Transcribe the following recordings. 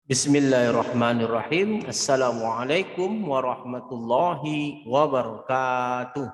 Bismillahirrahmanirrahim. Assalamualaikum warahmatullahi wabarakatuh.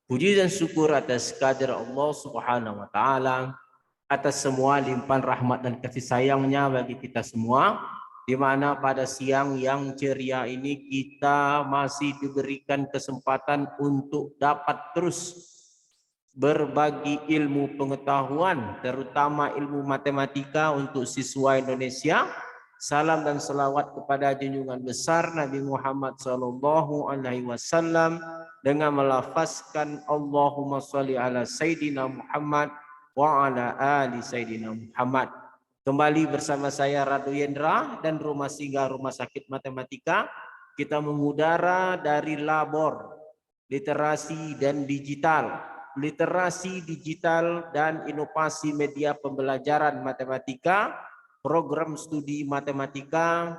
Puji dan syukur atas kehadirat Allah Subhanahu wa taala, atas semua limpahan rahmat dan kasih sayangnya bagi kita semua, di mana pada siang yang ceria ini kita masih diberikan kesempatan untuk dapat terus berbagi ilmu pengetahuan, terutama ilmu matematika untuk siswa Indonesia. Salam dan selawat kepada junjungan besar Nabi Muhammad SAW dengan melafazkan Allahumma sholli ala Sayyidina Muhammad wa ala ali Sayyidina Muhammad. Kembali bersama saya Radu Yendra dan Rumah Singgah Rumah Sakit Matematika. Kita mengudara dari labor literasi dan digital, literasi digital dan inovasi media pembelajaran matematika, program studi matematika,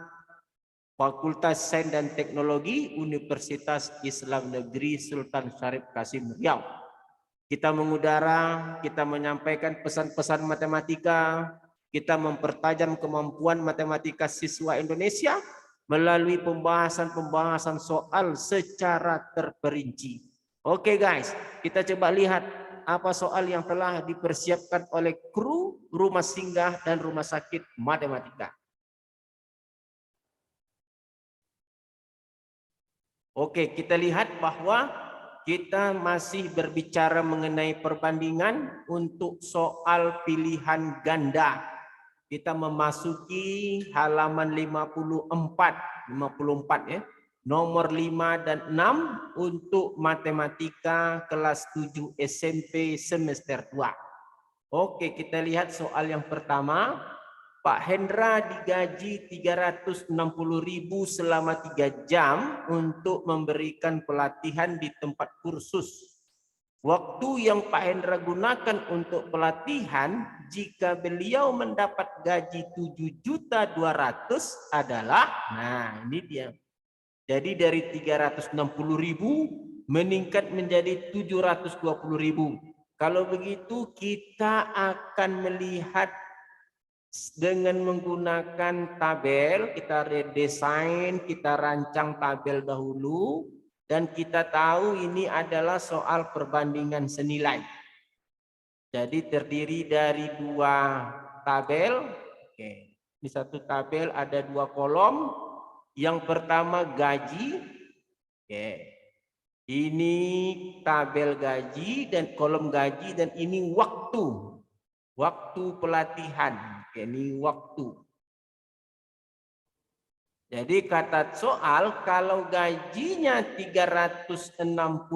Fakultas Sains dan Teknologi Universitas Islam Negeri Sultan Syarif Kasim Riau. Kita mengudara, kita menyampaikan pesan-pesan matematika, kita mempertajam kemampuan matematika siswa Indonesia melalui pembahasan-pembahasan soal secara terperinci. Oke guys, kita coba lihat apa soal yang telah dipersiapkan oleh kru Rumah Singgah dan Rumah Sakit Matematika. Oke, kita lihat bahwa kita masih berbicara mengenai perbandingan untuk soal pilihan ganda. Kita memasuki halaman 54 ya. Nomor 5 dan 6 untuk matematika kelas 7 SMP semester 2. Oke, kita lihat soal yang pertama. Pak Hendra digaji 360.000 selama 3 jam untuk memberikan pelatihan di tempat kursus. Waktu yang Pak Hendra gunakan untuk pelatihan jika beliau mendapat gaji 7.200.000 adalah, nah ini dia. Jadi dari 360.000 meningkat menjadi 720.000. Kalau begitu kita akan melihat dengan menggunakan tabel, kita redesign, kita rancang tabel dahulu, dan kita tahu ini adalah soal perbandingan senilai. Jadi terdiri dari 2 tabel. Oke. Di satu tabel ada 2 kolom. Yang pertama gaji. Oke. Ini tabel gaji dan kolom gaji, dan ini waktu. Waktu pelatihan. Oke, ini waktu. Jadi kata soal, kalau gajinya 360.000,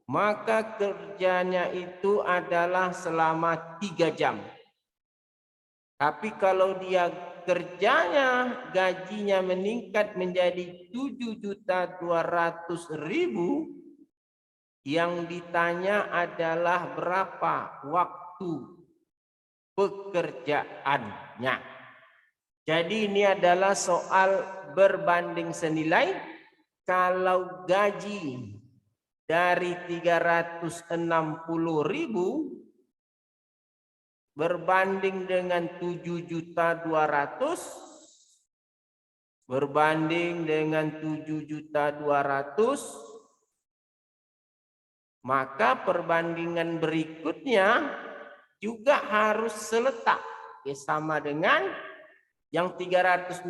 maka kerjanya itu adalah selama 3 jam. Tapi kalau dia kerjanya, gajinya meningkat menjadi 7.200.000, yang ditanya adalah berapa waktu pekerjaannya. Jadi ini adalah soal berbanding senilai. Kalau gaji dari 360.000 berbanding dengan 7.200.000, berbanding dengan 7.200.000, maka perbandingan berikutnya juga harus seletak. Ya, sama dengan yang 360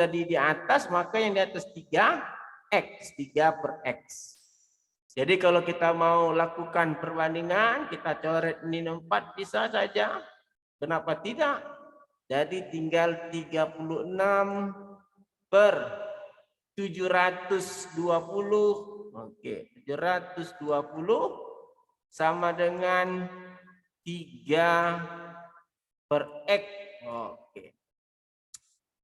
tadi di atas, maka yang di atas 3x, 3 per x. Jadi kalau kita mau lakukan perbandingan, kita coret ini 4 bisa saja. Kenapa tidak? Jadi tinggal 36 per 720. Oke, 720 sama dengan 3 per x. Oke.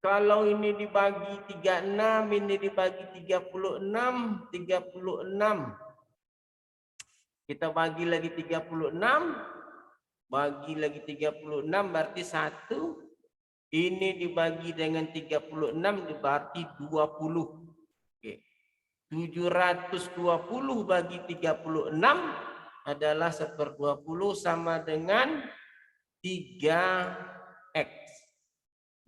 Kalau ini dibagi 36, ini dibagi 36, 36. Kita bagi lagi 36, bagi lagi 36 berarti 1. Ini dibagi dengan 36 berarti 20. Oke. 720 bagi 36 adalah 1/20 sama dengan 3X.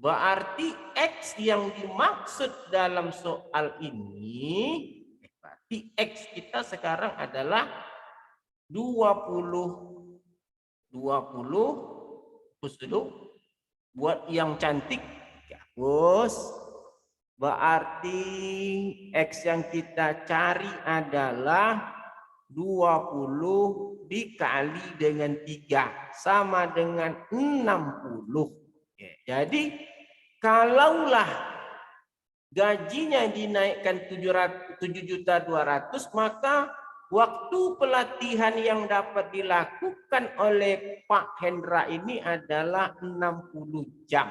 Berarti X yang dimaksud dalam soal ini, berarti X kita sekarang adalah 20. 20, hapus dulu. Buat yang cantik, hapus. Berarti X yang kita cari adalah 20 dikali dengan 3 sama dengan 60. Jadi kalaulah gajinya dinaikkan 7.200.000, maka waktu pelatihan yang dapat dilakukan oleh Pak Hendra ini adalah 60 jam.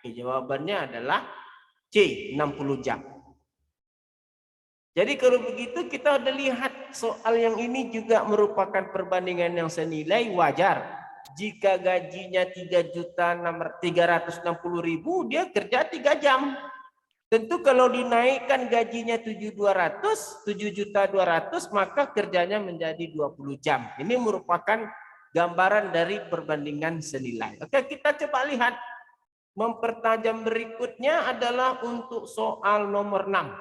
Jawabannya adalah C, 60 jam. Jadi kalau begitu kita udah lihat soal yang ini juga merupakan perbandingan yang senilai, wajar. Jika gajinya 3.360.000, dia kerja 3 jam. Tentu kalau dinaikkan gajinya 7.200.000, maka kerjanya menjadi 20 jam. Ini merupakan gambaran dari perbandingan senilai. Oke, kita coba lihat. Mempertajam berikutnya adalah untuk soal nomor 6.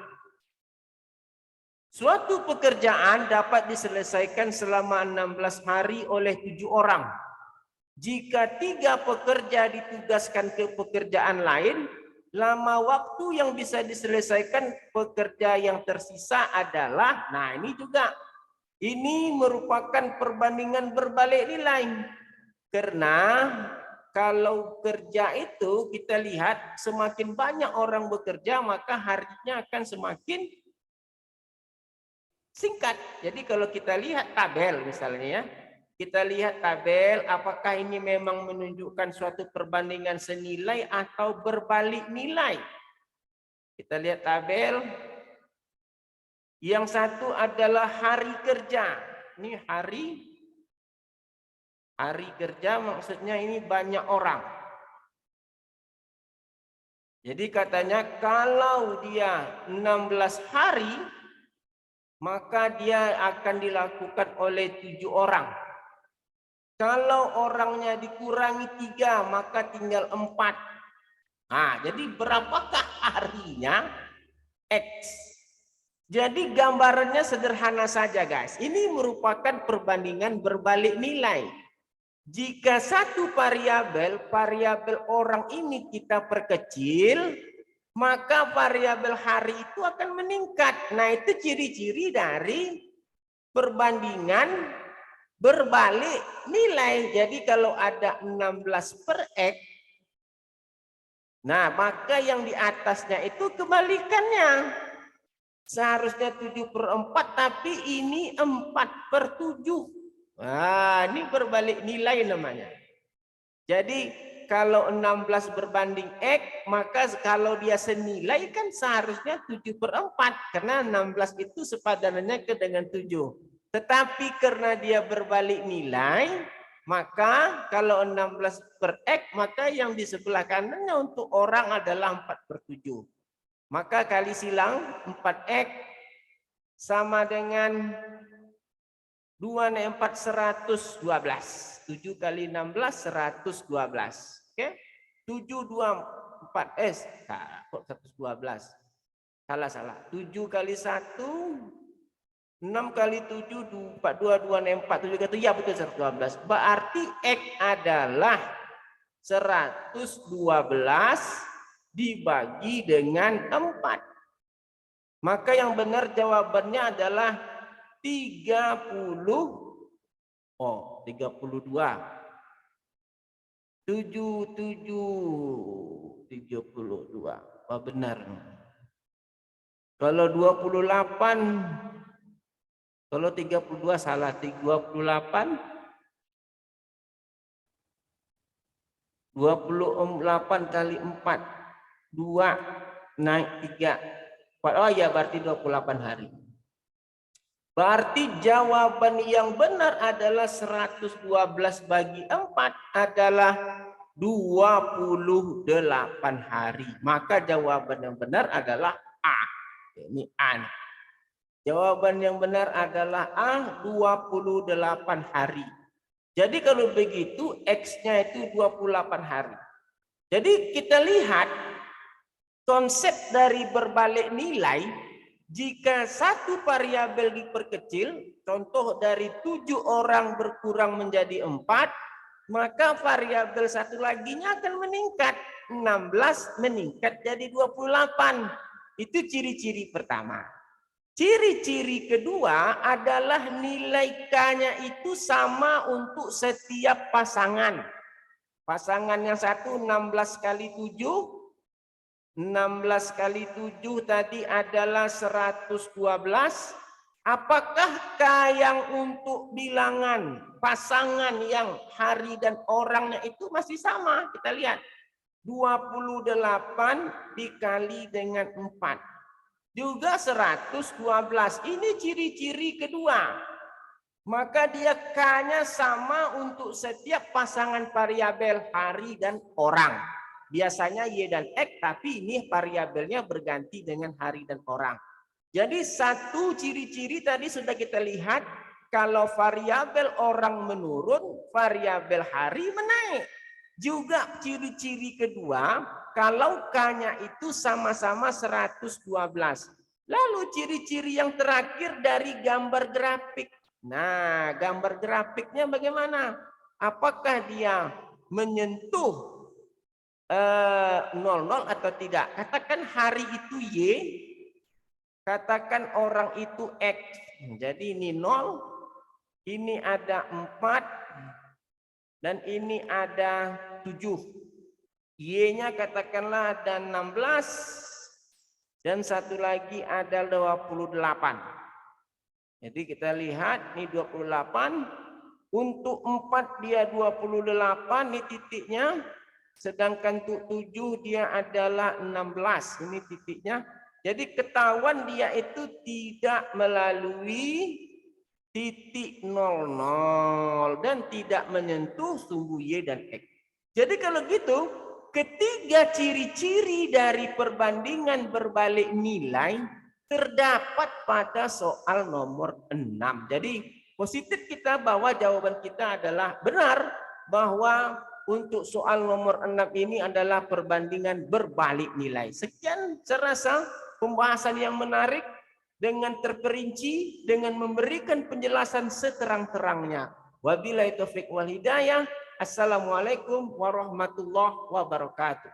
Suatu pekerjaan dapat diselesaikan selama 16 hari oleh 7 orang. Jika 3 pekerja ditugaskan ke pekerjaan lain, lama waktu yang bisa diselesaikan pekerja yang tersisa adalah, nah ini juga, ini merupakan perbandingan berbalik nilai. Karena kalau kerja itu kita lihat semakin banyak orang bekerja, maka harinya akan semakin singkat. Jadi kalau kita lihat tabel misalnya ya, kita lihat tabel apakah ini memang menunjukkan suatu perbandingan senilai atau berbalik nilai. Kita lihat tabel. Yang satu adalah hari kerja. Ini hari kerja maksudnya ini banyak orang. Jadi katanya kalau dia 16 hari, maka dia akan dilakukan oleh 7 orang. Kalau orangnya dikurangi 3, maka tinggal 4. Nah, jadi berapakah harinya X? Jadi gambarannya sederhana saja, guys. Ini merupakan perbandingan berbalik nilai. Jika satu variabel orang ini kita perkecil, maka variabel hari itu akan meningkat. Nah, itu ciri-ciri dari perbandingan berbalik nilai. Jadi kalau ada 16 per X, nah maka yang di atasnya itu kebalikannya. Seharusnya 7/4, tapi ini 4/7. Nah, ini berbalik nilai namanya. Jadi kalau 16 berbanding X, maka kalau dia senilai kan seharusnya 7/4. Karena 16 itu sepadanannya dengan 7. Tetapi karena dia berbalik nilai, maka kalau 16 per X, maka yang di sebelah kanannya untuk orang adalah 4/7. Maka kali silang 4X sama dengan 2 × 4 112. 7 kali 16 112. Oke? 7 2 4 kok 112. Salah. 7 kali 1 6 kali 7 4 2 2 4 7 kali 7, ya betul 112. Berarti X adalah 112 dibagi dengan 4. Maka yang benar jawabannya adalah 32. 32. Oh, benar. Kalau 28, kalau 32 salah. 28 kali 4 2 naik 3. Oh ya, berarti 28 hari. Berarti jawaban yang benar adalah 112 bagi 4 adalah 28 hari. Maka jawaban yang benar adalah A. Ini A. Jawaban yang benar adalah A, 28 hari. Jadi kalau begitu X-nya itu 28 hari. Jadi kita lihat konsep dari berbalik nilai, jika satu variabel diperkecil, contoh dari 7 orang berkurang menjadi 4, maka variabel satu laginya akan meningkat. 16 meningkat jadi 28. Itu ciri-ciri pertama. Ciri-ciri kedua adalah nilai K-nya itu sama untuk setiap pasangan. Pasangan yang satu 16 kali 7. 16 kali 7 tadi adalah 112. Apakah K yang untuk bilangan pasangan yang hari dan orangnya itu masih sama? Kita lihat. 28 dikali dengan 4. Juga 112. Ini ciri-ciri kedua. Maka dia K-nya sama untuk setiap pasangan variabel hari dan orang. Biasanya Y dan X, tapi ini variabelnya berganti dengan hari dan orang. Jadi satu ciri-ciri tadi sudah kita lihat, kalau variabel orang menurun, variabel hari menaik. Juga ciri-ciri kedua, kalau K-nya itu sama-sama 112. Lalu ciri-ciri yang terakhir dari gambar grafik. Nah, gambar grafiknya bagaimana? Apakah dia menyentuh 00 atau tidak? Katakan hari itu Y, katakan orang itu X. Jadi ini 0, ini ada 4, dan ini ada 7. Y-nya katakanlah ada 16, dan satu lagi ada 28. Jadi kita lihat, ini 28. Untuk 4 dia 28, ini titiknya. Sedangkan untuk 7 dia adalah 16, ini titiknya. Jadi ketahuan dia itu tidak melalui titik 00 dan tidak menyentuh sumbu Y dan X. Jadi kalau gitu, ketiga ciri-ciri dari perbandingan berbalik nilai terdapat pada soal nomor 6. Jadi positif kita bahwa jawaban kita adalah benar, bahwa untuk soal nomor 6 ini adalah perbandingan berbalik nilai. Sekian saya rasa pembahasan yang menarik, dengan terperinci, dengan memberikan penjelasan seterang-terangnya. Wabillahi taufiq wal hidayah. Assalamualaikum warahmatullahi wabarakatuh.